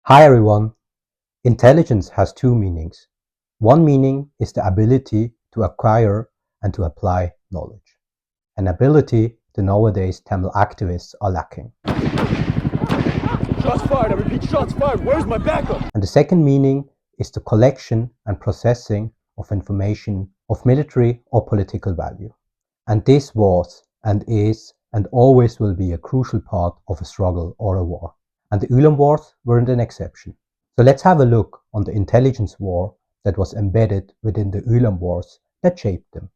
Hi everyone. Intelligence has two meanings. One meaning is the ability to acquire and to apply knowledge. An ability that nowadays Tamil activists are lacking. Shots fired, I repeat, shots fired. Where's my backup? And the second meaning is the collection and processing of information of military or political value. And this was and is and always will be a crucial part of a struggle or a war. And the Eelam Wars weren't an exception. So let's have a look on the intelligence war that was embedded within the Eelam Wars that shaped them.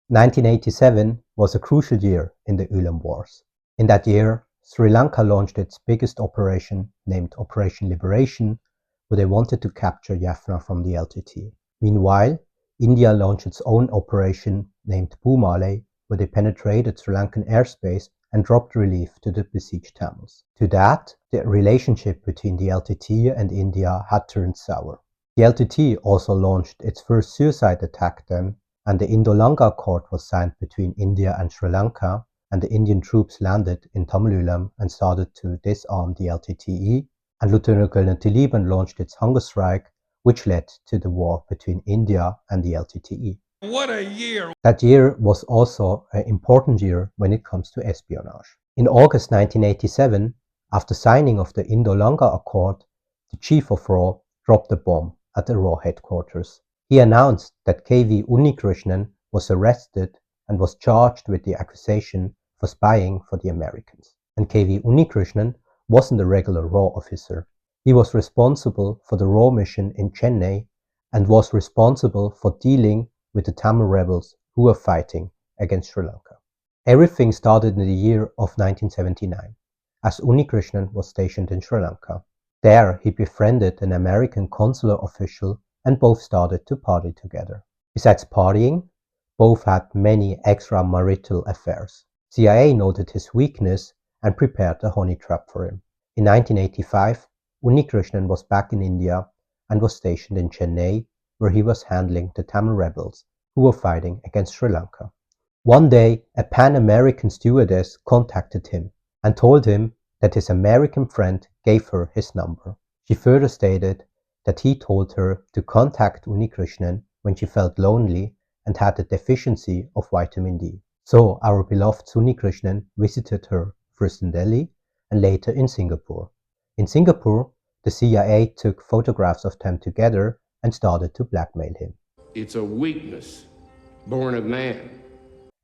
1987 was a crucial year in the Eelam Wars. In that year, Sri Lanka launched its biggest operation named Operation Liberation, where they wanted to capture Jaffna from the LTT. Meanwhile, India launched its own operation named Bhumale, where they penetrated Sri Lankan airspace and dropped relief to the besieged Tamils. To that, the relationship between the LTT and India had turned sour. The LTT also launched its first suicide attack then, and the Indo-Lanka Accord was signed between India and Sri Lanka, and the Indian troops landed in Tamil and started to disarm the LTTE, and Lieutenant Colonel Taliban launched its hunger strike, which led to the war between India and the LTTE. What a year! That year was also an important year when it comes to espionage. In August 1987, after signing of the Indo-Lanka Accord, the chief of RAW dropped a bomb at the RAW headquarters. He announced that KV Unnikrishnan was arrested and was charged with the accusation for spying for the Americans. And KV Unnikrishnan wasn't a regular RAW officer. He was responsible for the RAW mission in Chennai and was responsible for dealing with the Tamil rebels who were fighting against Sri Lanka. Everything started in the year of 1979, as Unnikrishnan was stationed in Sri Lanka. There he befriended an American consular official and both started to party together. Besides partying, both had many extramarital affairs. CIA noted his weakness and prepared a honey trap for him. In 1985, Unnikrishnan was back in India and was stationed in Chennai, where he was handling the Tamil rebels who were fighting against Sri Lanka. One day, a Pan-American stewardess contacted him and told him that his American friend gave her his number. She further stated that he told her to contact Unnikrishnan when she felt lonely and had a deficiency of vitamin D. So our beloved Unnikrishnan visited her first in Delhi and later in Singapore. In Singapore, the CIA took photographs of them together and started to blackmail him. It's a weakness born of man.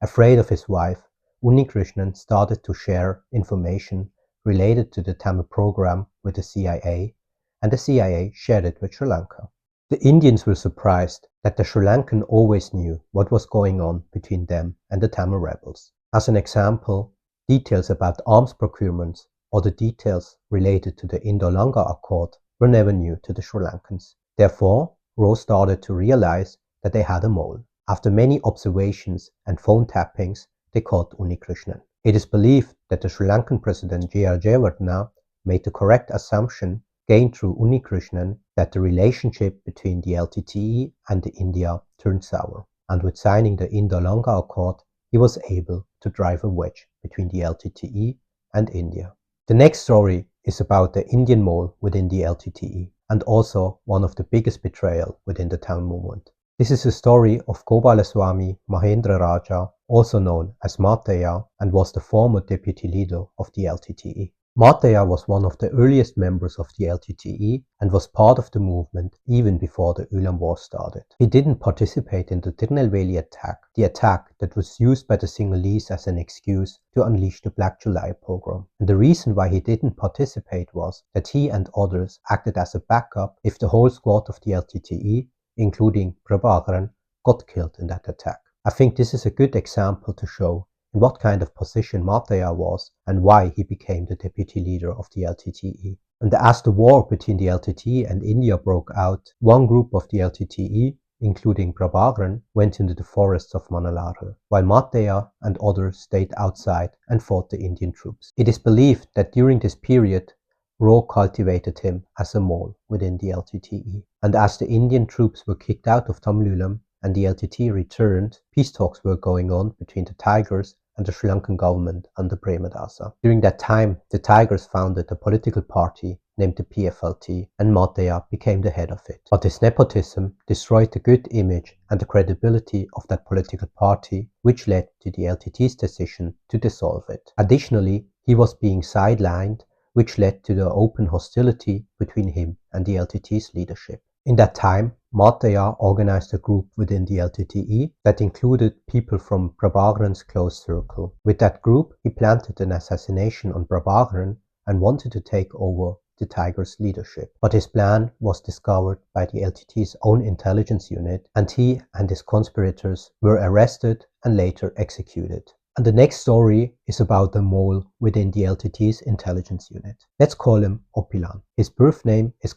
Afraid of his wife, Unnikrishnan started to share information related to the Tamil program with the CIA, and the CIA shared it with Sri Lanka. The Indians were surprised that the Sri Lankan always knew what was going on between them and the Tamil rebels. As an example, details about arms procurements or the details related to the Indo-Lanka Accord were never new to the Sri Lankans. Therefore, RAW started to realize that they had a mole. After many observations and phone tappings, they caught Unnikrishnan. It is believed that the Sri Lankan president J.R. Jayawardena made the correct assumption gained through Unnikrishnan that the relationship between the LTTE and the India turned sour. And with signing the Indo-Lanka Accord, he was able to drive a wedge between the LTTE and India. The next story is about the Indian mole within the LTTE, and also one of the biggest betrayal within the Tamil movement. This is a story of Gopalaswamy Mahendra Raja, also known as Mataya, and was the former deputy leader of the LTTE. Mataya was one of the earliest members of the LTTE and was part of the movement even before the Eelam Wars started. He didn't participate in the Tirunelveli attack, the attack that was used by the Sinhalese as an excuse to unleash the Black July pogrom. And the reason why he didn't participate was that he and others acted as a backup if the whole squad of the LTTE, including Prabhakaran, got killed in that attack. I think this is a good example to show in what kind of position Mataya was and why he became the deputy leader of the LTTE. And as the war between the LTTE and India broke out, one group of the LTTE, including Prabhakaran, went into the forests of Manalaru, while Mataya and others stayed outside and fought the Indian troops. It is believed that during this period, RAW cultivated him as a mole within the LTTE. And as the Indian troops were kicked out of Tamil and the LTT returned, peace talks were going on between the Tigers and the Sri Lankan government under Premadasa. During that time, the Tigers founded a political party named the PFLT, and Matteja became the head of it. But his nepotism destroyed the good image and the credibility of that political party, which led to the LTT's decision to dissolve it. Additionally, he was being sidelined, which led to the open hostility between him and the LTT's leadership. In that time, Matteja organized a group within the LTTE that included people from Prabhakaran's close circle. With that group, he planted an assassination on Prabhakaran and wanted to take over the Tiger's leadership. But his plan was discovered by the LTT's own intelligence unit, and he and his conspirators were arrested and later executed. And the next story is about the mole within the LTT's intelligence unit. Let's call him Oppilan. His birth name is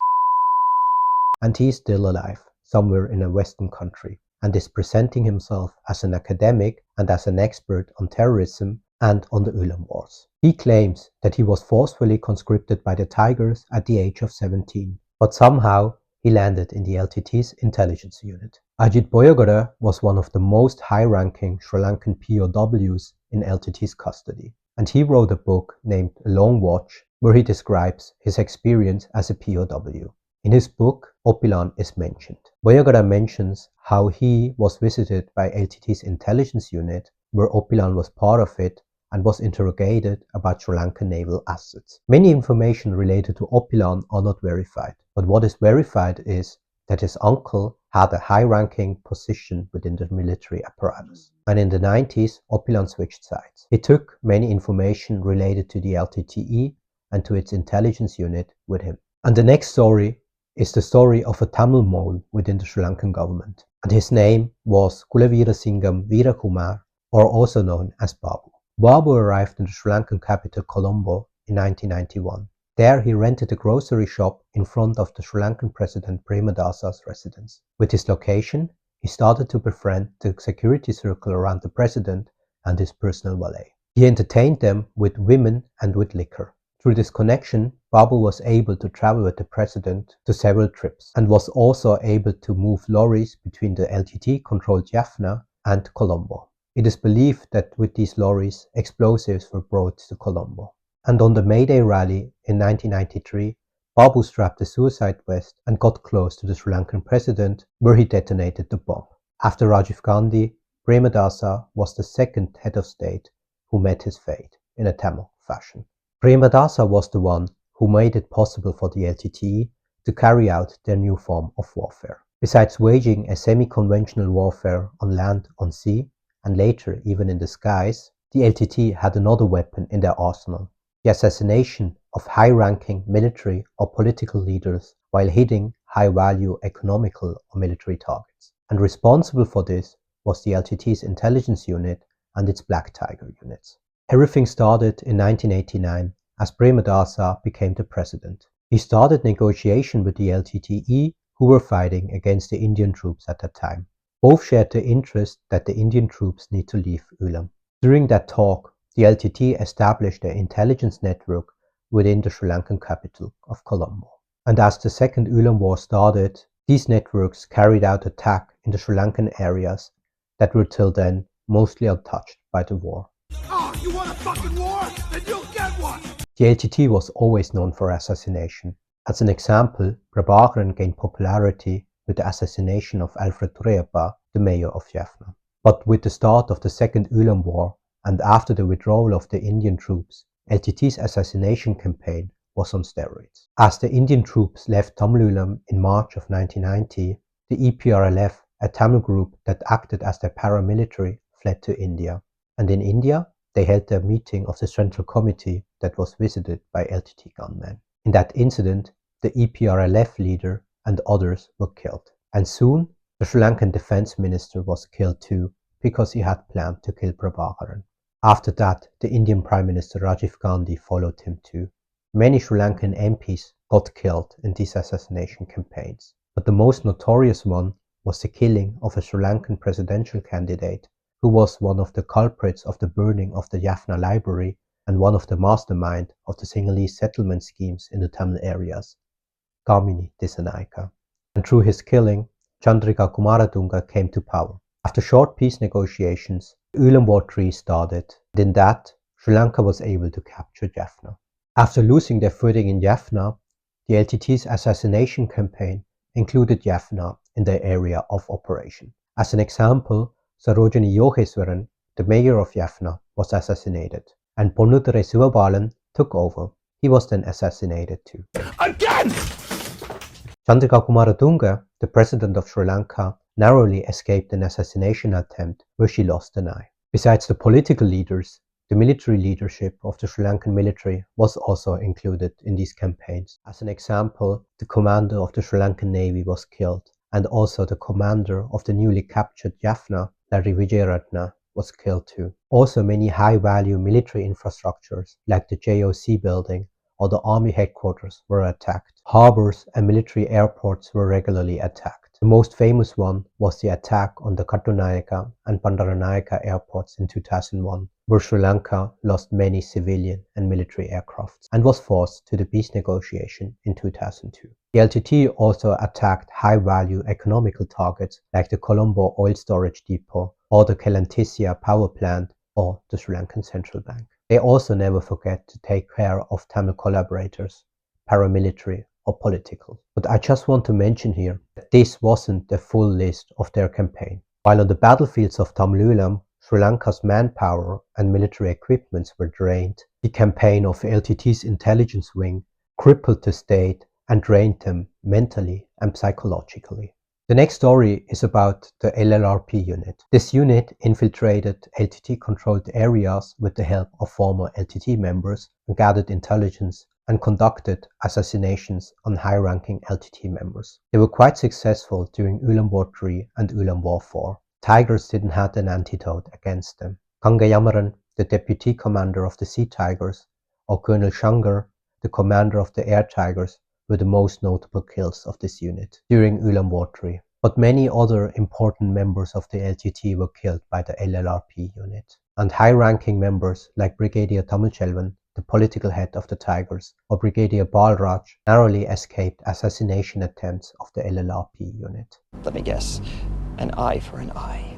and he is still alive, somewhere in a Western country, and is presenting himself as an academic and as an expert on terrorism and on the Eelam Wars. He claims that he was forcefully conscripted by the Tigers at the age of 17, but somehow he landed in the LTT's intelligence unit. Ajit Boyagara was one of the most high-ranking Sri Lankan POWs in LTT's custody, and he wrote a book named A Long Watch where he describes his experience as a POW. In his book, Oppilan is mentioned. Boyagara mentions how he was visited by LTT's intelligence unit, where Oppilan was part of it and was interrogated about Sri Lankan naval assets. Many information related to Oppilan are not verified, but what is verified is that his uncle had a high-ranking position within the military apparatus. And in the 90s, Oppilan switched sides. He took many information related to the LTTE and to its intelligence unit with him. And the next story is the story of a Tamil mole within the Sri Lankan government, and his name was Kulaveerasingham Veerakumar, or also known as Babu. Babu arrived in the Sri Lankan capital Colombo in 1991. There he rented a grocery shop in front of the Sri Lankan President Premadasa's residence. With his location, he started to befriend the security circle around the president and his personal valet. He entertained them with women and with liquor. Through this connection, Babu was able to travel with the president to several trips and was also able to move lorries between the LTT-controlled Jaffna and Colombo. It is believed that with these lorries, explosives were brought to Colombo. And on the May Day rally in 1993, Babu strapped a suicide vest and got close to the Sri Lankan president, where he detonated the bomb. After Rajiv Gandhi, Premadasa was the second head of state who met his fate in a Tamil fashion. Premadasa was the one who made it possible for the LTTE to carry out their new form of warfare. Besides waging a semi-conventional warfare on land, on sea, and later even in the skies, the LTT had another weapon in their arsenal: the assassination of high-ranking military or political leaders while hitting high-value economical or military targets. And responsible for this was the LTT's intelligence unit and its Black Tiger units. Everything started in 1989 as Premadasa became the president. He started negotiation with the LTTE, who were fighting against the Indian troops at that time. Both shared the interest that the Indian troops need to leave Eelam. During that talk, the LTT established an intelligence network within the Sri Lankan capital of Colombo. And as the Second Eelam War started, these networks carried out attacks in the Sri Lankan areas that were till then mostly untouched by the war. Oh, you want a fucking war? Then you'll get one! The LTT was always known for assassination. As an example, Prabhakaran gained popularity with the assassination of Alfred Tureyappa, the mayor of Jaffna. But with the start of the Second Eelam War and after the withdrawal of the Indian troops, LTT's assassination campaign was on steroids. As the Indian troops left Tamil Eelam in March of 1990, the EPRLF, a Tamil group that acted as their paramilitary, fled to India. And in India, they held their meeting of the Central Committee that was visited by LTT gunmen. In that incident, the EPRLF leader and others were killed. And soon, the Sri Lankan defense minister was killed too, because he had planned to kill Prabhakaran. After that, the Indian Prime Minister Rajiv Gandhi followed him too. Many Sri Lankan MPs got killed in these assassination campaigns. But the most notorious one was the killing of a Sri Lankan presidential candidate who was one of the culprits of the burning of the Jaffna library and one of the mastermind of the Sinhalese settlement schemes in the Tamil areas, Kamini Dissanayaka. And through his killing, Chandrika Kumaratunga came to power. After short peace negotiations, the Eelam War 3 started, and in that, Sri Lanka was able to capture Jaffna. After losing their footing in Jaffna, the LTT's assassination campaign included Jaffna in their area of operation. As an example, Sarojini Yogeswaran, the mayor of Jaffna, was assassinated, and Ponnuthrai Sivabalan took over. He was then assassinated too. Again! Chandrika Kumaratunga, the president of Sri Lanka, narrowly escaped an assassination attempt where she lost an eye. Besides the political leaders, the military leadership of the Sri Lankan military was also included in these campaigns. As an example, the commander of the Sri Lankan Navy was killed, and also the commander of the newly captured Jaffna, Larry Vijayaratne, was killed too. Also many high-value military infrastructures like the JOC building or the army headquarters were attacked. Harbors and military airports were regularly attacked. The most famous one was the attack on the Kattunayaka and Bandaranaike airports in 2001, where Sri Lanka lost many civilian and military aircrafts and was forced to the peace negotiation in 2002. The LTT also attacked high-value economical targets like the Colombo oil storage depot or the Kelantisia power plant or the Sri Lankan Central Bank. They also never forget to take care of Tamil collaborators, paramilitary or political. But I just want to mention here that this wasn't the full list of their campaign. While on the battlefields of Tamil Sri Lanka's manpower and military equipments were drained, the campaign of LTT's intelligence wing crippled the state and drained them mentally and psychologically. The next story is about the LRRP unit. This unit infiltrated LTT-controlled areas with the help of former LTT members and gathered intelligence and conducted assassinations on high-ranking LTT members. They were quite successful during Eelam War 3 and Eelam War 4. Tigers didn't have an antidote against them. Kangayamaran, the deputy commander of the Sea Tigers, or Colonel Shankar, the commander of the Air Tigers, were the most notable kills of this unit during Eelam War 3. But many other important members of the LTT were killed by the LRRP unit. And high-ranking members like Brigadier Tamilchelvan, the political head of the Tigers, or Brigadier Balraj narrowly escaped assassination attempts of the LRRP unit. Let me guess, an eye for an eye.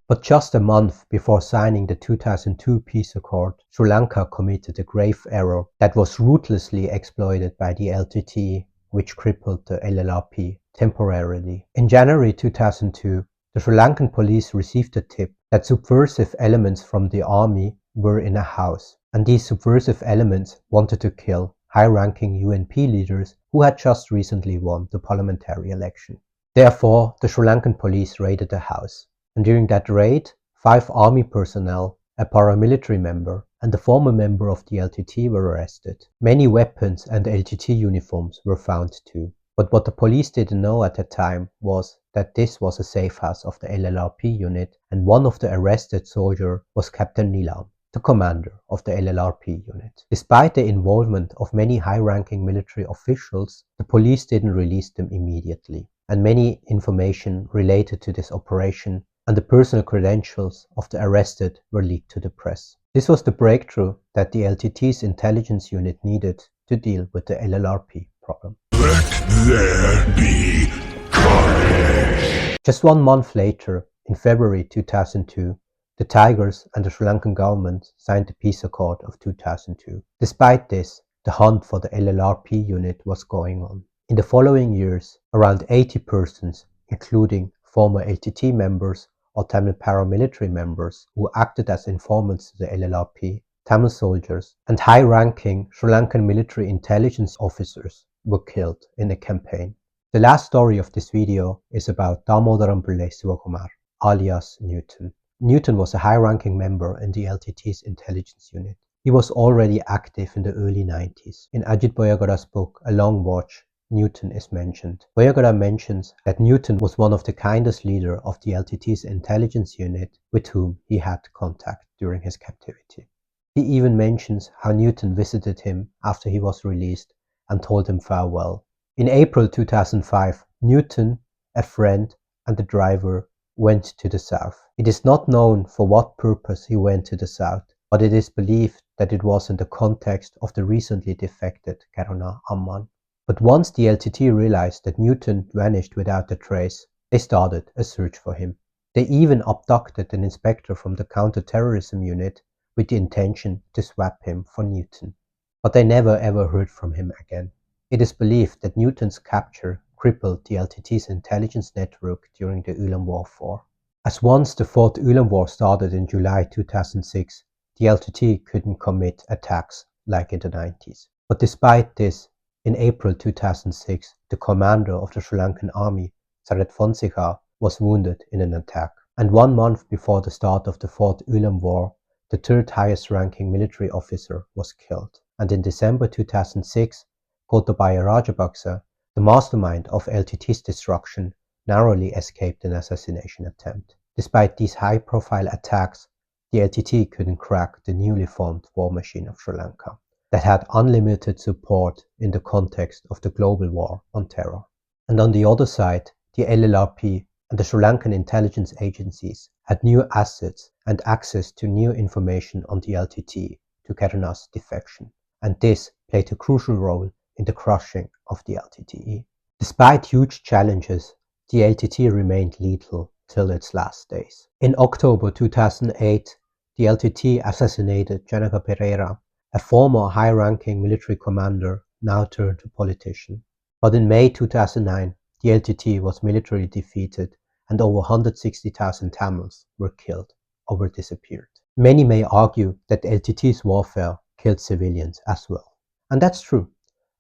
But just a month before signing the 2002 peace accord, Sri Lanka committed a grave error that was ruthlessly exploited by the LTT, which crippled the LRRP temporarily. In January 2002, the Sri Lankan police received a tip that subversive elements from the army were in a house, and these subversive elements wanted to kill high-ranking UNP leaders who had just recently won the parliamentary election. Therefore, the Sri Lankan police raided the house. And during that raid, 5 army personnel, a paramilitary member, and a former member of the LTT were arrested. Many weapons and LTT uniforms were found too. But what the police didn't know at the time was that this was a safe house of the LRRP unit, and one of the arrested soldiers was Captain Eelam, the commander of the LRRP unit. Despite the involvement of many high-ranking military officials, the police didn't release them immediately, and many information related to this operation and the personal credentials of the arrested were leaked to the press. This was the breakthrough that the LTT's intelligence unit needed to deal with the LRRP problem. Let there be carnage! Just 1 month later, in February 2002, the Tigers and the Sri Lankan government signed the peace accord of 2002. Despite this, the hunt for the LRRP unit was going on. In the following years, around 80 persons, including former LTT members or Tamil paramilitary members who acted as informants to the LRRP, Tamil soldiers, and high-ranking Sri Lankan military intelligence officers were killed in the campaign. The last story of this video is about Damodaram Pillai Sivakumar, alias Newton. Newton was a high-ranking member in the LTT's intelligence unit. He was already active in the early 90s. In Ajit Boyagada's book, A Long Watch, Newton is mentioned. Boyagada mentions that Newton was one of the kindest leaders of the LTT's intelligence unit with whom he had contact during his captivity. He even mentions how Newton visited him after he was released and told him farewell. In April 2005, Newton, a friend, and the driver went to the south. It is not known for what purpose he went to the south, but it is believed that it was in the context of the recently defected Karuna Amman. But once the LTT realized that Newton vanished without a trace, they started a search for him. They even abducted an inspector from the counter-terrorism unit with the intention to swap him for Newton. But they never ever heard from him again. It is believed that Newton's capture crippled the LTT's intelligence network during the Eelam War. As once the Fourth Eelam War started in July 2006, the LTT couldn't commit attacks like in the 90s. But despite this, in April 2006, the commander of the Sri Lankan army, Sarath Fonseca, was wounded in an attack. And 1 month before the start of the Fourth Eelam War, the third highest ranking military officer was killed. And in December 2006, Gotabaya Rajapaksa, the mastermind of LTT's destruction, narrowly escaped an assassination attempt. Despite these high-profile attacks, the LTT couldn't crack the newly formed war machine of Sri Lanka that had unlimited support in the context of the global war on terror. And on the other side, the LRRP and the Sri Lankan intelligence agencies had new assets and access to new information on the LTT to Kedarnath's defection, and this played a crucial role in the crushing of the LTTE. Despite huge challenges, the LTT remained lethal till its last days. In October 2008, the LTT assassinated Janaka Pereira, a former high-ranking military commander now turned to politician. But in May 2009, the LTT was militarily defeated and over 160,000 Tamils were killed or disappeared. Many may argue that LTT's warfare killed civilians as well. And that's true.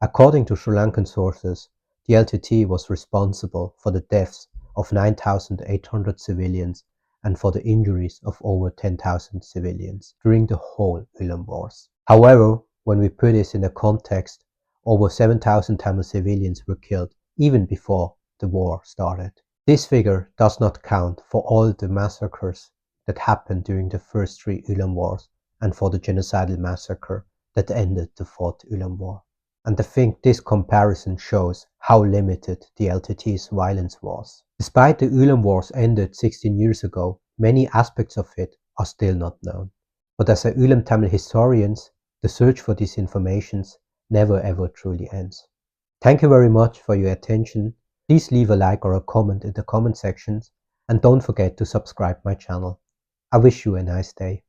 According to Sri Lankan sources, the LTT was responsible for the deaths of 9,800 civilians and for the injuries of over 10,000 civilians during the whole Eelam Wars. However, when we put this in a context, over 7,000 Tamil civilians were killed even before the war started. This figure does not count for all the massacres that happened during the first 3 Eelam Wars and for the genocidal massacre that ended the Fourth Eelam War. And I think this comparison shows how limited the LTT's violence was. Despite the Eelam Wars ended 16 years ago, many aspects of it are still not known. But as a Eelam Tamil historians, the search for these informations never ever truly ends. Thank you very much for your attention. Please leave a like or a comment in the comment sections and don't forget to subscribe my channel. I wish you a nice day.